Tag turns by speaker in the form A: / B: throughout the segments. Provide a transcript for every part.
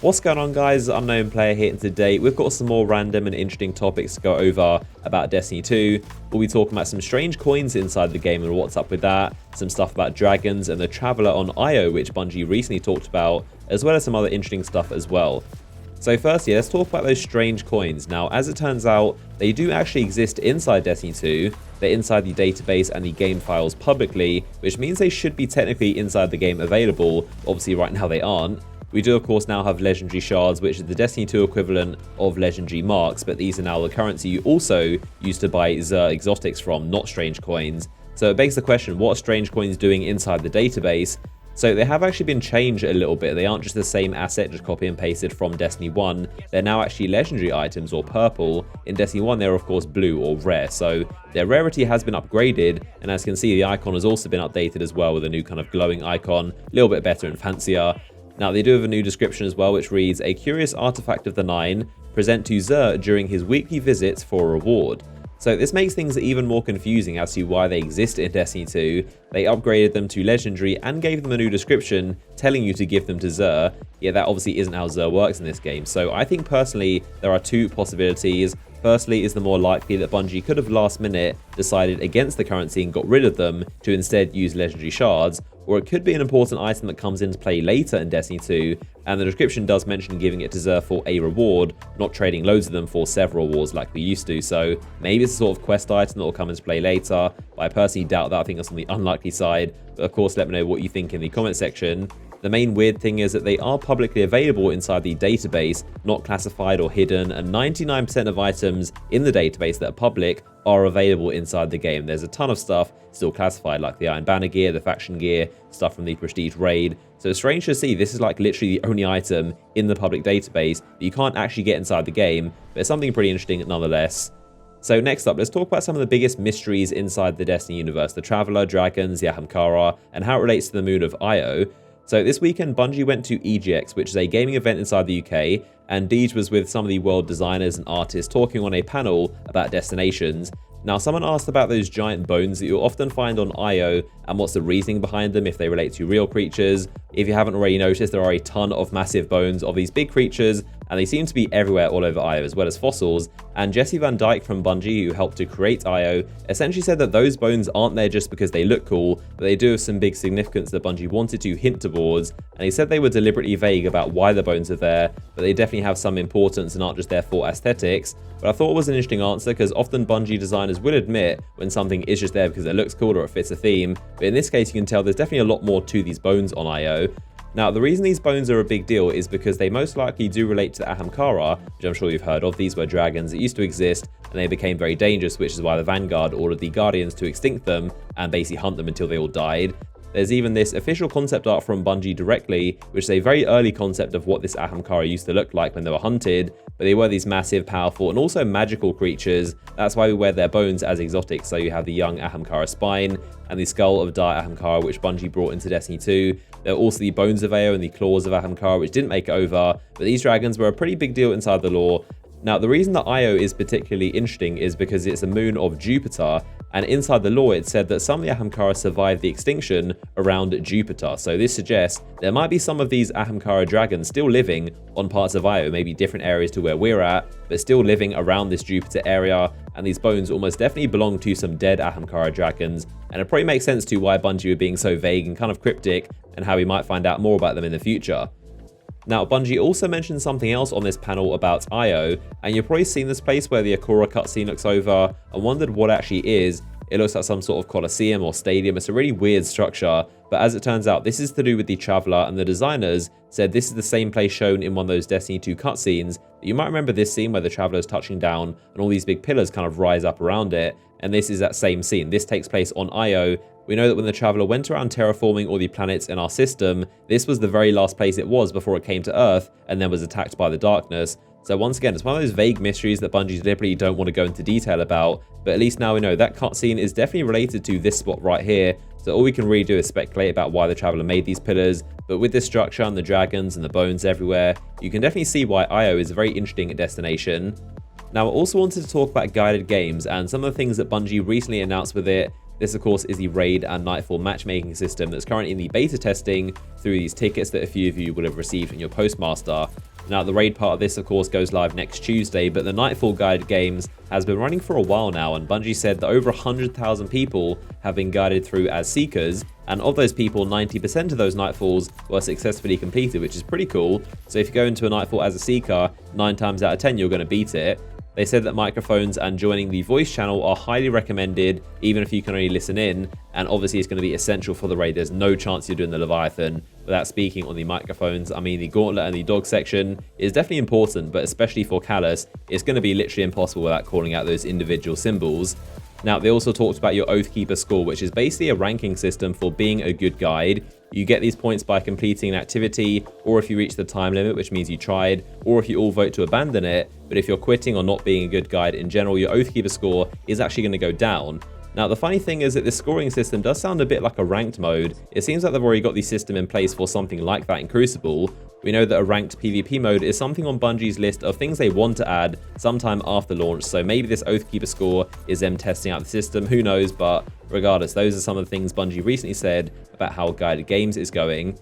A: What's going on, guys? Unknown Player here, and today we've got some more random and interesting topics to go over about Destiny 2. We'll be talking about some strange coins inside the game and what's up with that, some stuff about dragons and the Traveler on Io, which Bungie recently talked about, as well as some other interesting stuff as well. So firstly, let's talk about those strange coins. Now, as it turns out, they do actually exist inside Destiny 2. They're inside the database and the game files publicly, which means they should be technically inside the game available. Obviously, right now they aren't. We do, of course, now have legendary shards, which is the Destiny 2 equivalent of legendary marks, but these are now the currency you also use to buy Xur exotics from, not strange coins. So it begs the question, what are strange coins doing inside the database? So they have actually been changed a little bit. They aren't just the same asset, just copy and pasted from Destiny 1. They're now actually legendary items, or purple. In Destiny 1, they're of course blue or rare. So their rarity has been upgraded, and as you can see, the icon has also been updated as well with a new kind of glowing icon, a little bit better and fancier. Now, they do have a new description as well, which reads, "A curious artifact of the Nine, present to Xur during his weekly visits for a reward." So this makes things even more confusing as to why they exist in Destiny 2. They upgraded them to legendary and gave them a new description telling you to give them to Xur. Yeah, that obviously isn't how Xur works in this game. So I think personally there are two possibilities. Firstly is the more likely that Bungie could have last minute decided against the currency and got rid of them to instead use legendary shards, or it could be an important item that comes into play later in Destiny 2, and the description does mention giving it to Xur for a reward, not trading loads of them for several rewards like we used to. So maybe it's a sort of quest item that will come into play later, but I personally doubt that. I think that's on the unlikely side. But of course, let me know what you think in the comment section. The main weird thing is that they are publicly available inside the database, not classified or hidden, and 99% of items in the database that are public are available inside the game. There's a ton of stuff still classified, like the Iron Banner gear, the faction gear, stuff from the Prestige raid. So it's strange to see this is like literally the only item in the public database that you can't actually get inside the game, but it's something pretty interesting nonetheless. So next up, let's talk about some of the biggest mysteries inside the Destiny universe, the Traveler, dragons, the Ahamkara, and how it relates to the moon of Io. So this weekend, Bungie went to EGX, which is a gaming event inside the UK, and Deej was with some of the world designers and artists talking on a panel about destinations. Now, someone asked about those giant bones that you'll often find on Io and what's the reasoning behind them, if they relate to real creatures. If you haven't already noticed, there are a ton of massive bones of these big creatures, and they seem to be everywhere all over Io, as well as fossils. And Jesse Van Dyke from Bungie, who helped to create Io, essentially said that those bones aren't there just because they look cool, but they do have some big significance that Bungie wanted to hint towards. And he said they were deliberately vague about why the bones are there, but they definitely have some importance and aren't just there for aesthetics. But I thought it was an interesting answer, because often Bungie designers will admit when something is just there because it looks cool or it fits a theme. But in this case, you can tell there's definitely a lot more to these bones on Io. Now, the reason these bones are a big deal is because they most likely do relate to the Ahamkara, which I'm sure you've heard of. These were dragons that used to exist, and they became very dangerous, which is why the Vanguard ordered the Guardians to extinct them and basically hunt them until they all died. There's even this official concept art from Bungie directly, which is a very early concept of what this Ahamkara used to look like when they were hunted, but they were these massive, powerful, and also magical creatures. That's why we wear their bones as exotics. So you have the young Ahamkara spine and the skull of Dire Ahamkara, which Bungie brought into Destiny 2. There are also the bones of Io and the claws of Ahamkara, which didn't make it over, but these dragons were a pretty big deal inside the lore. Now, the reason that Io is particularly interesting is because it's a moon of Jupiter, and inside the lore it said that some of the Ahamkara survived the extinction around Jupiter. So this suggests there might be some of these Ahamkara dragons still living on parts of Io, maybe different areas to where we're at, but still living around this Jupiter area, and these bones almost definitely belong to some dead Ahamkara dragons, and it probably makes sense to why Bungie were being so vague and kind of cryptic, and how we might find out more about them in the future. Now, Bungie also mentioned something else on this panel about Io, and you've probably seen this place where the Akora cutscene looks over and wondered what it actually is. It looks like some sort of coliseum or stadium. It's a really weird structure, but as it turns out, this is to do with the Traveler, and the designers said this is the same place shown in one of those Destiny 2 cutscenes. You might remember this scene where the Traveler is touching down and all these big pillars kind of rise up around it, and this is that same scene. This takes place on Io. We know that when the Traveler went around terraforming all the planets in our system, this was the very last place it was before it came to Earth and then was attacked by the darkness. So once again, it's one of those vague mysteries that Bungie deliberately don't want to go into detail about, but at least now we know that cutscene is definitely related to this spot right here. So all we can really do is speculate about why the Traveler made these pillars, but with this structure and the dragons and the bones everywhere, you can definitely see why Io is a very interesting destination. Now, I also wanted to talk about guided games and some of the things that Bungie recently announced with it. This, of course, is the Raid and Nightfall matchmaking system that's currently in the beta testing through these tickets that a few of you will have received in your Postmaster. Now, the raid part of this, of course, goes live next Tuesday, but the Nightfall guided games has been running for a while now, and Bungie said that over 100,000 people have been guided through as Seekers, and of those people, 90% of those Nightfalls were successfully completed, which is pretty cool. So if you go into a Nightfall as a Seeker, 9 times out of 10, you're going to beat it. They said that microphones and joining the voice channel are highly recommended, even if you can only listen in, and obviously it's going to be essential for the raid. There's no chance you're doing the Leviathan without speaking on the microphones. I mean, the Gauntlet and the Dog section is definitely important, but especially for Callus, it's going to be literally impossible without calling out those individual symbols. Now, they also talked about your Oathkeeper Score, which is basically a ranking system for being a good guide. You get these points by completing an activity, or if you reach the time limit, which means you tried, or if you all vote to abandon it. But if you're quitting or not being a good guide in general, your Oathkeeper Score is actually going to go down. Now, the funny thing is that this scoring system does sound a bit like a ranked mode. It seems like they've already got the system in place for something like that in Crucible. We know that a ranked PvP mode is something on Bungie's list of things they want to add sometime after launch, so maybe this Oathkeeper Score is them testing out the system, who knows, but regardless, those are some of the things Bungie recently said about how guided games is going.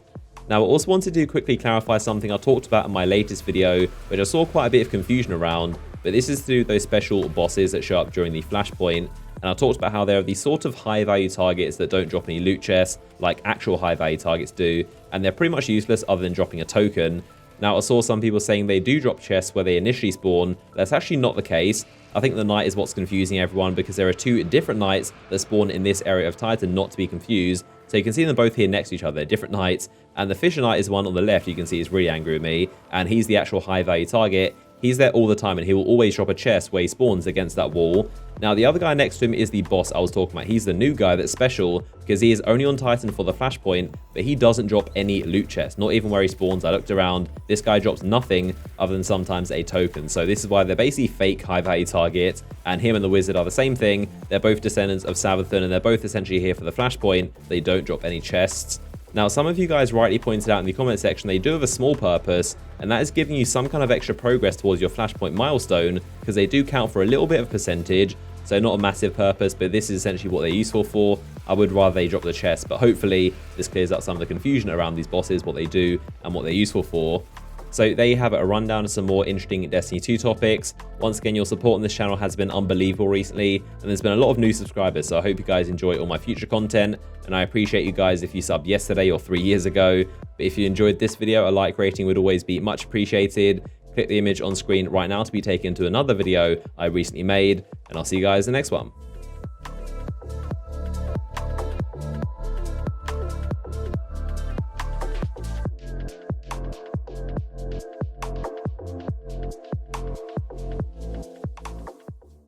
A: Now, I also wanted to quickly clarify something I talked about in my latest video, which I saw quite a bit of confusion around, but this is to do with those special bosses that show up during the Flashpoint. And I talked about how there are these sort of high value targets that don't drop any loot chests like actual high value targets do, and they're pretty much useless other than dropping a token. Now, I saw some people saying they do drop chests where they initially spawn. That's actually not the case. I think the knight is what's confusing everyone, because there are 2 different knights that spawn in this area of Titan, not to be confused. So you can see them both here next to each other. They're different knights, and the Fisher Knight is the one on the left you can see is really angry with me, and he's the actual high value target. He's there all the time, and he will always drop a chest where he spawns against that wall. Now, the other guy next to him is the boss I was talking about. He's the new guy that's special because he is only on Titan for the Flashpoint, but he doesn't drop any loot chests, not even where he spawns. I looked around. This guy drops nothing other than sometimes a token. So this is why they're basically fake high-value targets, and him and the Wizard are the same thing. They're both descendants of Savathun, and they're both essentially here for the Flashpoint. They don't drop any chests. Now, some of you guys rightly pointed out in the comment section they do have a small purpose, and that is giving you some kind of extra progress towards your Flashpoint milestone, because they do count for a little bit of percentage, so not a massive purpose, but this is essentially what they're useful for. I would rather they drop the chest, but hopefully this clears up some of the confusion around these bosses, what they do, and what they're useful for. So there you have it, a rundown of some more interesting Destiny 2 topics. Once again, your support on this channel has been unbelievable recently, and there's been a lot of new subscribers, so I hope you guys enjoy all my future content, and I appreciate you guys if you subbed yesterday or 3 years ago. But if you enjoyed this video, a like rating would always be much appreciated. Click the image on screen right now to be taken to another video I recently made, and I'll see you guys in the next one.